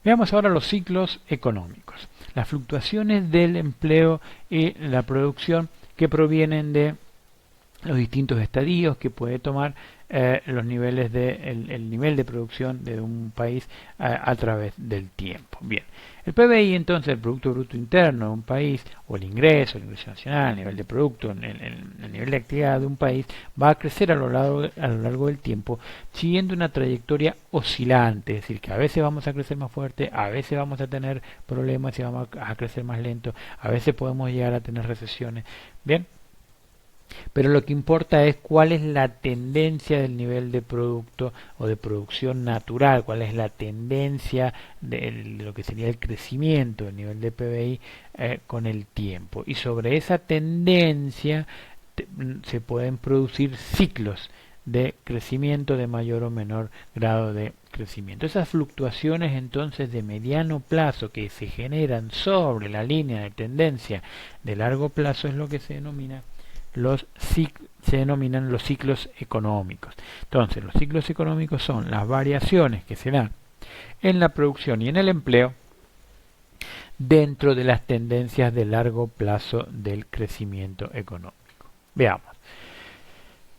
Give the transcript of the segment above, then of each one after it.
Veamos ahora los ciclos económicos, las fluctuaciones del empleo y la producción que provienen de los distintos estadios que puede tomar los niveles el nivel de producción de un país a través del tiempo. Bien, el PBI entonces, el Producto Bruto Interno de un país, o el ingreso nacional, el nivel de producto, el nivel de actividad de un país, va a crecer a lo largo del tiempo, siguiendo una trayectoria oscilante, es decir, que a veces vamos a crecer más fuerte, a veces vamos a tener problemas y vamos a crecer más lento, a veces podemos llegar a tener recesiones. Bien, pero lo que importa es cuál es la tendencia del nivel de producto o de producción natural, cuál es la tendencia de lo que sería el crecimiento del nivel de PBI con el tiempo. Y sobre esa tendencia se pueden producir ciclos de crecimiento de mayor o menor grado de crecimiento. Esas fluctuaciones entonces de mediano plazo que se generan sobre la línea de tendencia de largo plazo es lo que se denomina se denominan los ciclos económicos. Entonces, los ciclos económicos son las variaciones que se dan en la producción y en el empleo dentro de las tendencias de largo plazo del crecimiento económico. Veamos.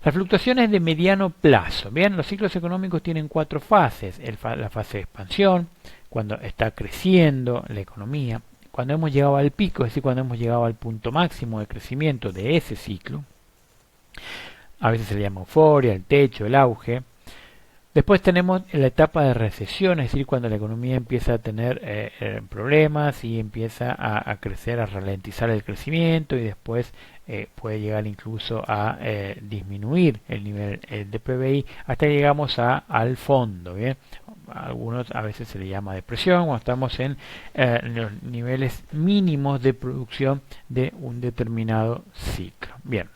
Las fluctuaciones de mediano plazo. Bien, los ciclos económicos tienen cuatro fases. La fase de expansión, cuando está creciendo la economía. Cuando hemos llegado al pico, es decir, cuando hemos llegado al punto máximo de crecimiento de ese ciclo, a veces se le llama euforia, el techo, el auge. Después tenemos la etapa de recesión, es decir, cuando la economía empieza a tener problemas y empieza a crecer, a ralentizar el crecimiento y después puede llegar incluso a disminuir el nivel de PBI hasta que llegamos al fondo. ¿Bien? Algunos a veces se le llama depresión cuando estamos en los niveles mínimos de producción de un determinado ciclo. Bien.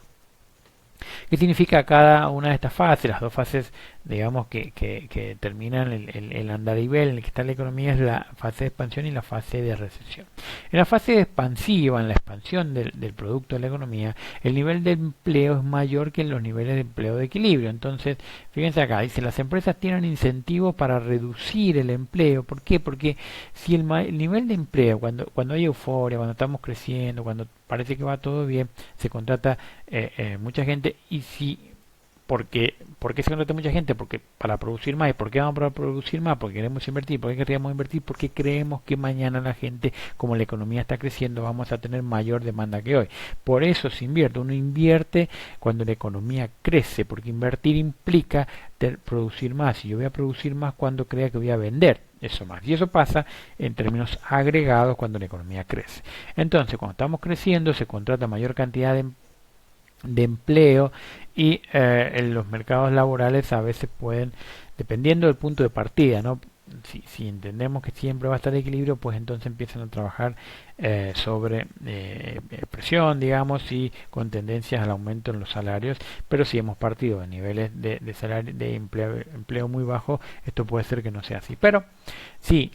¿Qué significa cada una de estas fases? Las dos fases, digamos, que terminan el andarivel en el que está la economía es la fase de expansión y la fase de recesión. En la fase expansiva, en la expansión del producto de la economía, el nivel de empleo es mayor que en los niveles de empleo de equilibrio. Entonces, fíjense acá, dice, las empresas tienen incentivos para reducir el empleo. ¿Por qué? Porque si el nivel de empleo, cuando hay euforia, cuando estamos creciendo, cuando parece que va todo bien, se contrata mucha gente y si ¿por qué se contrata mucha gente? Porque para producir más. ¿Y por qué vamos a producir más? Porque queremos invertir. ¿Por qué queríamos invertir? Porque creemos que mañana la gente, como la economía está creciendo, vamos a tener mayor demanda que hoy. Por eso se invierte. Uno invierte cuando la economía crece, porque invertir implica producir más. Y yo voy a producir más cuando crea que voy a vender eso más. Y eso pasa en términos agregados cuando la economía crece. Entonces, cuando estamos creciendo, se contrata mayor cantidad de empleo y en los mercados laborales a veces pueden, dependiendo del punto de partida, ¿no? Si entendemos que siempre va a estar de equilibrio, pues entonces empiezan a trabajar sobre presión, digamos, y con tendencias al aumento en los salarios. Pero si hemos partido de niveles de salario, de empleo muy bajo, esto puede ser que no sea así. Pero si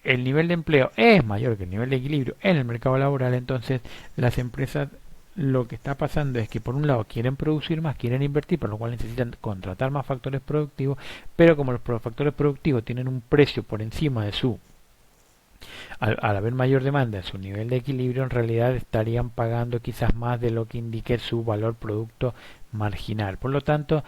el nivel de empleo es mayor que el nivel de equilibrio en el mercado laboral, entonces las empresas lo que está pasando es que por un lado quieren producir más, quieren invertir, por lo cual necesitan contratar más factores productivos, pero como los factores productivos tienen un precio por encima de al haber mayor demanda en su nivel de equilibrio, en realidad estarían pagando quizás más de lo que indique su valor producto marginal. Por lo tanto,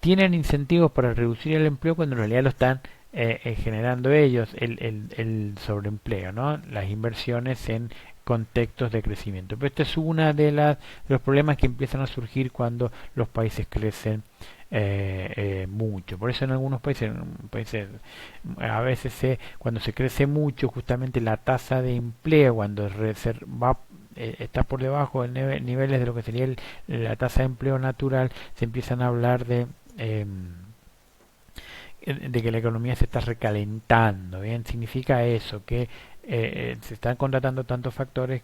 tienen incentivos para reducir el empleo cuando en realidad lo están generando ellos, el sobreempleo, ¿no? Las inversiones en contextos de crecimiento. Pero este es uno de los problemas que empiezan a surgir cuando los países crecen mucho. Por eso en algunos países a veces cuando se crece mucho, justamente la tasa de empleo, cuando está por debajo de niveles de lo que sería la tasa de empleo natural, se empiezan a hablar de que la economía se está recalentando. Bien, significa eso, que se están contratando tantos factores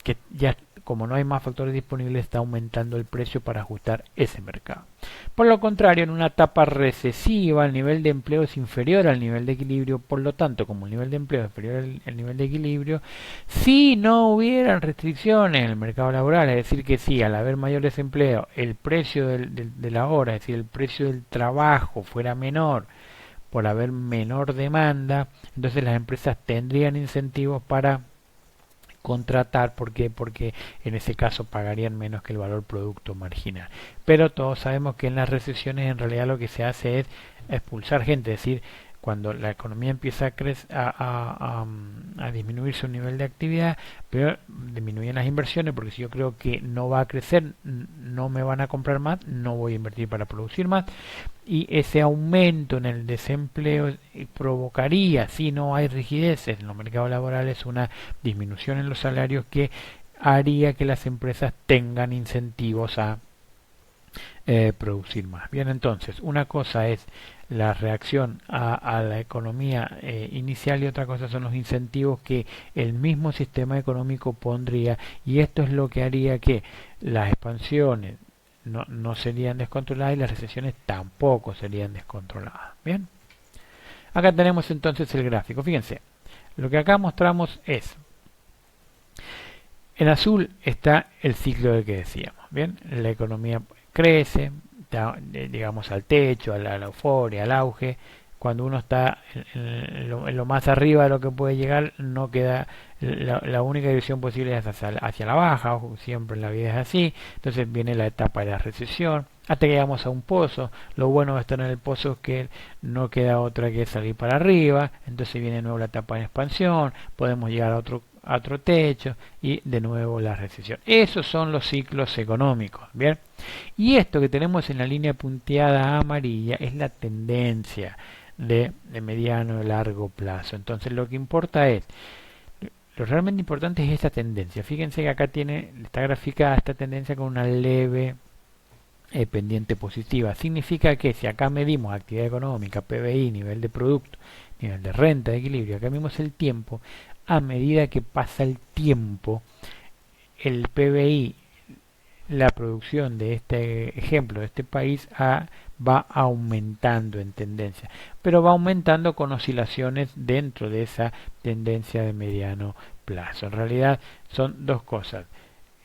que ya, como no hay más factores disponibles, está aumentando el precio para ajustar ese mercado. Por lo contrario, en una etapa recesiva, el nivel de empleo es inferior al nivel de equilibrio. Por lo tanto, como el nivel de empleo es inferior al nivel de equilibrio, si no hubieran restricciones en el mercado laboral, es decir, que si al haber mayor desempleo, el precio de la hora, es decir, el precio del trabajo fuera menor, por haber menor demanda, entonces las empresas tendrían incentivos para contratar. ¿Por qué? Porque en ese caso pagarían menos que el valor producto marginal. Pero todos sabemos que en las recesiones en realidad lo que se hace es expulsar gente, es decir, cuando la economía empieza a disminuir su nivel de actividad, pero disminuyen las inversiones, porque si yo creo que no va a crecer, no me van a comprar más, no voy a invertir para producir más, y ese aumento en el desempleo provocaría, si no hay rigideces en los mercados laborales, una disminución en los salarios que haría que las empresas tengan incentivos a producir más. Bien, entonces, una cosa es la reacción a la economía inicial y otra cosa son los incentivos que el mismo sistema económico pondría, y esto es lo que haría que las expansiones no serían descontroladas y las recesiones tampoco serían descontroladas. Bien, acá tenemos entonces el gráfico. Fíjense, lo que acá mostramos es, en azul está el ciclo del que decíamos. Bien, la economía crece, digamos, al techo, a la euforia, al auge. Cuando uno está en lo más arriba de lo que puede llegar, no queda, la única dirección posible es hacia la baja, siempre en la vida es así. Entonces viene la etapa de la recesión, hasta que llegamos a un pozo. Lo bueno de estar en el pozo es que no queda otra que salir para arriba, entonces viene de nuevo la etapa de expansión, podemos llegar a otro techo y de nuevo la recesión. Esos son los ciclos económicos. Bien, y esto que tenemos en la línea punteada amarilla es la tendencia de mediano y largo plazo. Entonces lo que importa es, lo realmente importante es esta tendencia. Fíjense que acá está graficada esta tendencia con una leve pendiente positiva. Significa que si acá medimos actividad económica, PBI, nivel de producto, nivel de renta, de equilibrio, acá medimos el tiempo, a medida que pasa el tiempo, el PBI, la producción de este ejemplo, de este país, va aumentando en tendencia, pero va aumentando con oscilaciones dentro de esa tendencia de mediano plazo. En realidad son dos cosas.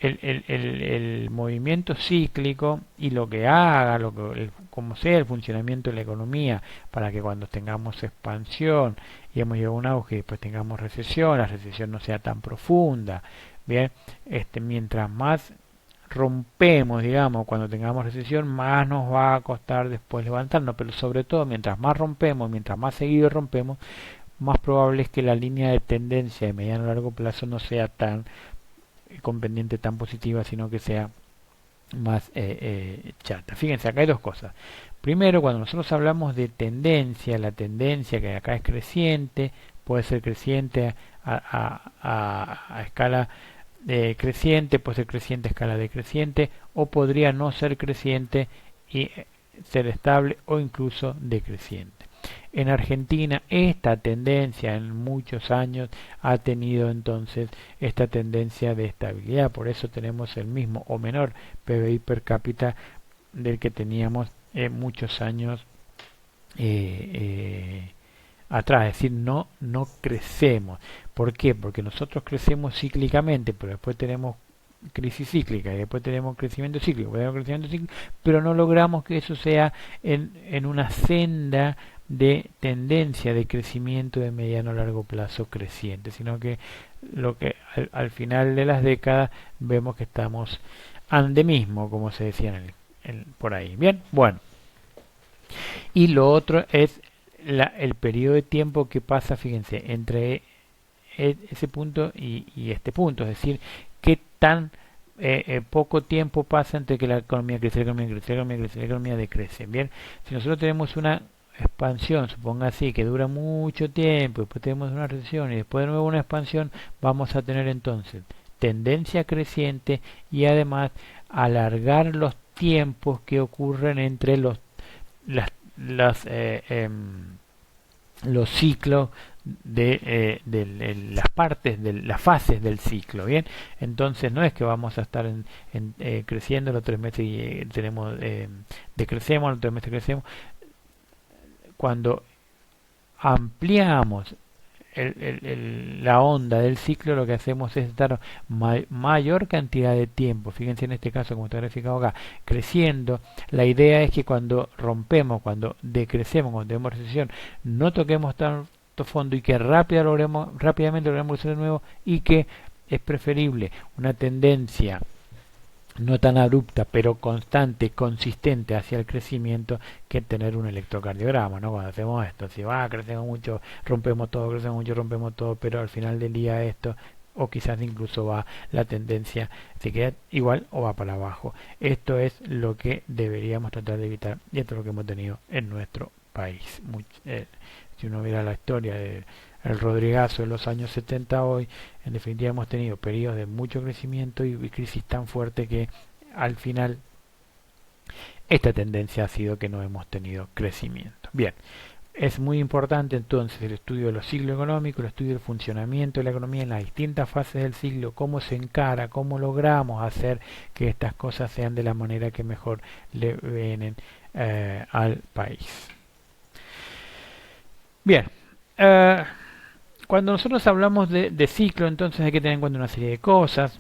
El movimiento cíclico y lo que haga, como sea el funcionamiento de la economía, para que cuando tengamos expansión y hemos llegado a un auge y después tengamos recesión, la recesión no sea tan profunda. Bien, mientras más rompemos, digamos, cuando tengamos recesión, más nos va a costar después levantarnos, pero sobre todo mientras más rompemos, mientras más seguido rompemos, más probable es que la línea de tendencia de mediano a largo plazo no sea tan con pendiente tan positiva, sino que sea más chata. Fíjense, acá hay dos cosas. Primero, cuando nosotros hablamos de tendencia, la tendencia que acá es creciente, puede ser creciente a escala creciente, puede ser creciente a escala decreciente, o podría no ser creciente y ser estable o incluso decreciente. En Argentina esta tendencia en muchos años ha tenido entonces esta tendencia de estabilidad, por eso tenemos el mismo o menor PBI per cápita del que teníamos muchos años atrás, es decir, no crecemos. ¿Por qué? Porque nosotros crecemos cíclicamente, pero después tenemos crisis cíclica y después tenemos crecimiento cíclico, pero no logramos que eso sea en una senda de tendencia de crecimiento de mediano a largo plazo creciente, sino que lo que al final de las décadas vemos que estamos endemismo, como se decía por ahí. Bien, bueno, y lo otro es el periodo de tiempo que pasa, fíjense, entre ese punto y este punto, es decir, qué tan poco tiempo pasa entre que la economía crece, la economía crece, la economía crece, la economía decrece. Bien, si nosotros tenemos una expansión, suponga así, que dura mucho tiempo, después tenemos una recesión y después de nuevo una expansión, vamos a tener entonces tendencia creciente y además alargar los tiempos que ocurren entre los ciclos de las partes de las fases del ciclo. Bien, entonces no es que vamos a estar creciendo los 3 meses y tenemos decrecemos, los 3 meses crecemos. Cuando ampliamos la onda del ciclo, lo que hacemos es estar mayor cantidad de tiempo, fíjense en este caso como está graficado acá, creciendo. La idea es que cuando rompemos, cuando decrecemos, cuando tenemos recesión, no toquemos tanto fondo y que rápidamente logremos crecer de nuevo, y que es preferible una tendencia no tan abrupta, pero constante, consistente hacia el crecimiento, que tener un electrocardiograma, ¿no? Cuando hacemos esto, si va, crecemos mucho, rompemos todo, crecemos mucho, rompemos todo, pero al final del día esto, o quizás incluso va la tendencia, se queda igual o va para abajo. Esto es lo que deberíamos tratar de evitar, y esto es lo que hemos tenido en nuestro país. Si uno mira la historia de el Rodrigazo de los años 70 hoy, en definitiva hemos tenido periodos de mucho crecimiento y crisis tan fuerte que al final esta tendencia ha sido que no hemos tenido crecimiento. Bien, es muy importante entonces el estudio de los ciclos económicos, el estudio del funcionamiento de la economía en las distintas fases del ciclo, cómo se encara, cómo logramos hacer que estas cosas sean de la manera que mejor le vienen al país. Bien, cuando nosotros hablamos de ciclo, entonces hay que tener en cuenta una serie de cosas.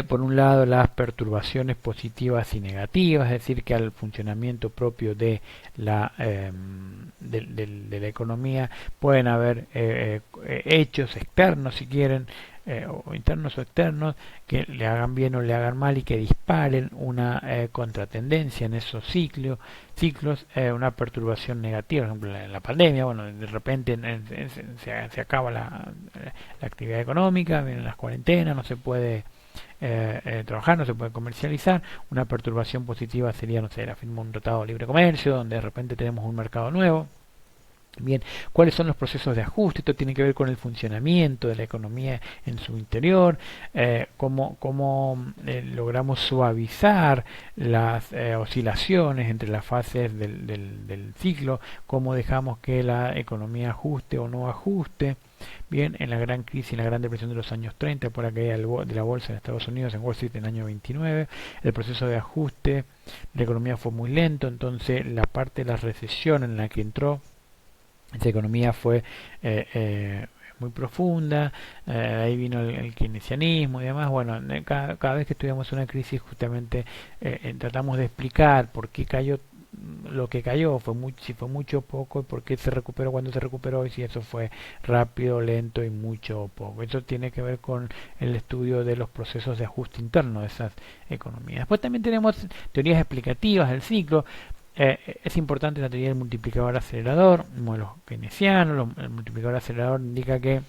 Por un lado, las perturbaciones positivas y negativas, es decir, que al funcionamiento propio de de la economía pueden haber hechos externos, si quieren, o internos o externos, que le hagan bien o le hagan mal y que disparen una contratendencia en esos ciclos, una perturbación negativa, por ejemplo en la pandemia, bueno, de repente se acaba la actividad económica, vienen las cuarentenas, no se puede trabajar, no se puede comercializar. Una perturbación positiva sería, no sé, la firma de un tratado de libre comercio, donde de repente tenemos un mercado nuevo. Bien, ¿cuáles son los procesos de ajuste? Esto tiene que ver con el funcionamiento de la economía en su interior, cómo logramos suavizar las oscilaciones entre las fases del ciclo, cómo dejamos que la economía ajuste o no ajuste. Bien, en la gran crisis, en la gran depresión de los años 30, por la caída de la bolsa en Estados Unidos, en Wall Street en el año 29, el proceso de ajuste de la economía fue muy lento, entonces la parte de la recesión en la que entró esa economía fue muy profunda, ahí vino el keynesianismo y demás. Bueno, cada vez que estudiamos una crisis, justamente tratamos de explicar por qué cayó lo que cayó, si fue mucho o poco, y por qué se recuperó cuando se recuperó, y si eso fue rápido, lento y mucho o poco. Eso tiene que ver con el estudio de los procesos de ajuste interno de esas economías. Después también tenemos teorías explicativas del ciclo. Es importante la teoría del multiplicador acelerador, modelo keynesiano. El multiplicador acelerador indica que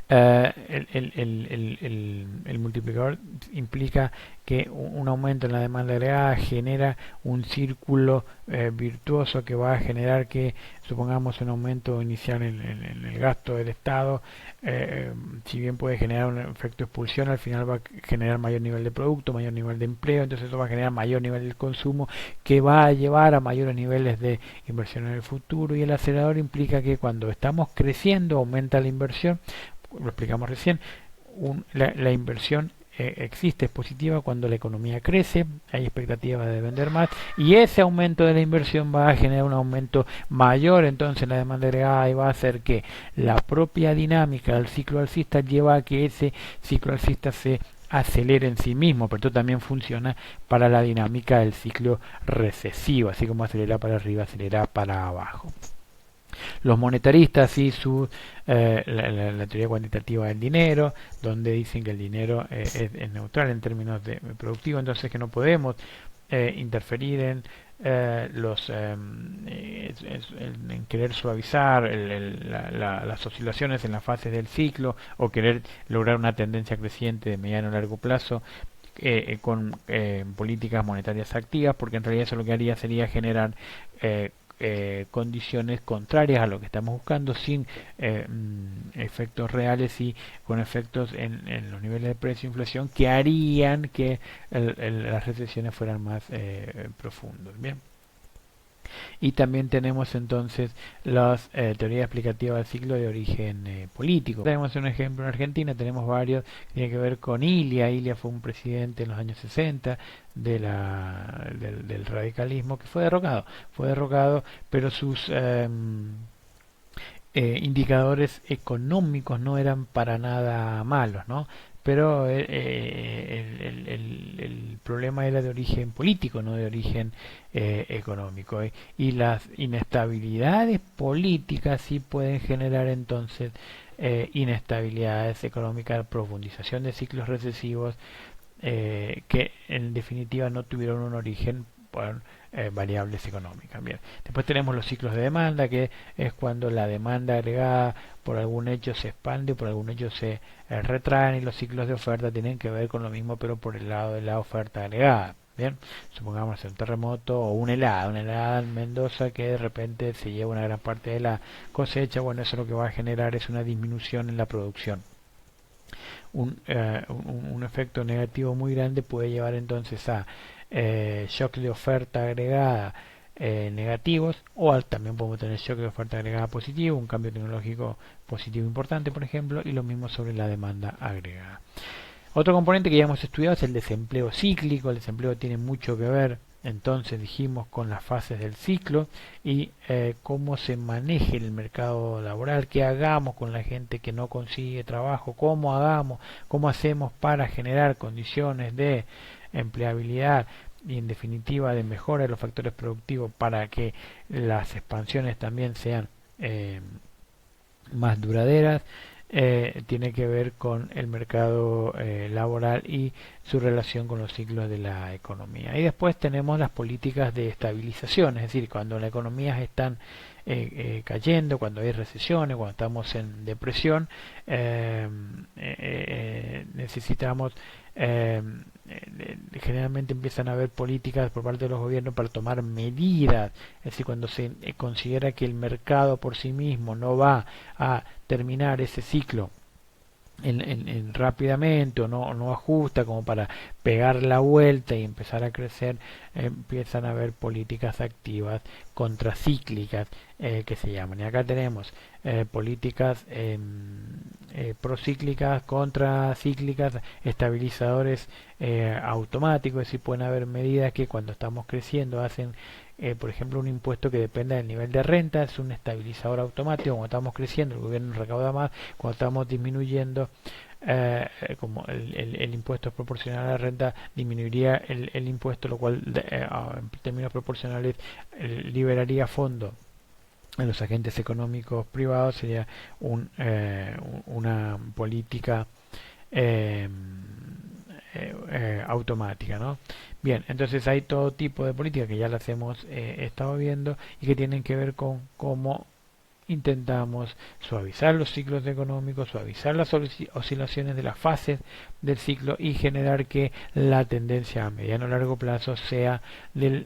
el multiplicador implica que un aumento en la demanda agregada genera un círculo virtuoso que va a generar que, supongamos, un aumento inicial en el gasto del Estado, si bien puede generar un efecto de expulsión, al final va a generar mayor nivel de producto, mayor nivel de empleo, entonces eso va a generar mayor nivel de consumo, que va a llevar a mayores niveles de inversión en el futuro. Y el acelerador implica que cuando estamos creciendo aumenta la inversión, lo explicamos recién. La inversión existe, es positiva cuando la economía crece, hay expectativas de vender más, y ese aumento de la inversión va a generar un aumento mayor entonces en la demanda agregada, y va a hacer que la propia dinámica del ciclo alcista lleva a que ese ciclo alcista se acelere en sí mismo, pero esto también funciona para la dinámica del ciclo recesivo, así como acelera para arriba, acelera para abajo. Los monetaristas y la teoría cuantitativa del dinero, donde dicen que el dinero es neutral en términos de productivo, entonces que no podemos interferir en en querer suavizar las oscilaciones en las fases del ciclo, o querer lograr una tendencia creciente de mediano a largo plazo con políticas monetarias activas, porque en realidad eso lo que haría sería generar condiciones contrarias a lo que estamos buscando, sin efectos reales y con efectos en los niveles de precio e inflación que harían que las recesiones fueran más profundas. Bien. Y también tenemos entonces las teorías explicativas del ciclo de origen político. Tenemos un ejemplo en Argentina, tenemos varios que tienen que ver con Ilia. Ilia fue un presidente en los años 60 del radicalismo que fue derrocado, pero indicadores económicos no eran para nada malos, ¿no? Pero el problema era de origen político, no de origen económico. Y las inestabilidades políticas sí pueden generar entonces inestabilidades económicas, profundización de ciclos recesivos que en definitiva no tuvieron un origen por variables económicas. Bien. Después tenemos los ciclos de demanda, que es cuando la demanda agregada por algún hecho se expande, por algún hecho se retraen, y los ciclos de oferta tienen que ver con lo mismo, pero por el lado de la oferta agregada. Bien, supongamos un terremoto o una helada en Mendoza que de repente se lleva una gran parte de la cosecha. Bueno, eso lo que va a generar es una disminución en la producción. Un efecto negativo muy grande puede llevar entonces a shock de oferta agregada negativos, o también podemos tener shock de oferta agregada positivo, un cambio tecnológico positivo importante, por ejemplo, y lo mismo sobre la demanda agregada. Otro componente que ya hemos estudiado es el desempleo cíclico. El desempleo tiene mucho que ver, entonces dijimos, con las fases del ciclo y cómo se maneje el mercado laboral, qué hagamos con la gente que no consigue trabajo, cómo hacemos para generar condiciones de empleabilidad y en definitiva de mejora de los factores productivos para que las expansiones también sean más duraderas. Tiene que ver con el mercado laboral y su relación con los ciclos de la economía. Y después tenemos las políticas de estabilización, es decir, cuando las economías están cayendo, cuando hay recesiones, cuando estamos en depresión, necesitamos generalmente empiezan a haber políticas por parte de los gobiernos para tomar medidas, es decir, cuando se considera que el mercado por sí mismo no va a terminar ese ciclo rápidamente, o no ajusta como para pegar la vuelta y empezar a crecer, empiezan a haber políticas activas contracíclicas que se llaman. Y acá tenemos políticas procíclicas, contracíclicas, estabilizadores automáticos, es decir, pueden haber medidas que cuando estamos creciendo hacen por ejemplo, un impuesto que dependa del nivel de renta, es un estabilizador automático. Cuando estamos creciendo, el gobierno recauda más. Cuando estamos disminuyendo, como el impuesto es proporcional a la renta, disminuiría el impuesto, lo cual en términos proporcionales liberaría fondos en los agentes económicos privados. Sería una política eh, automática, ¿no? Bien, entonces hay todo tipo de políticas que ya las hemos estado viendo y que tienen que ver con cómo intentamos suavizar los ciclos económicos, suavizar las oscilaciones de las fases del ciclo y generar que la tendencia a mediano o largo plazo sea del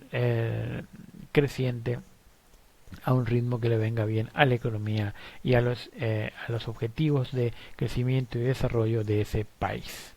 creciente a un ritmo que le venga bien a la economía y a los objetivos de crecimiento y desarrollo de ese país.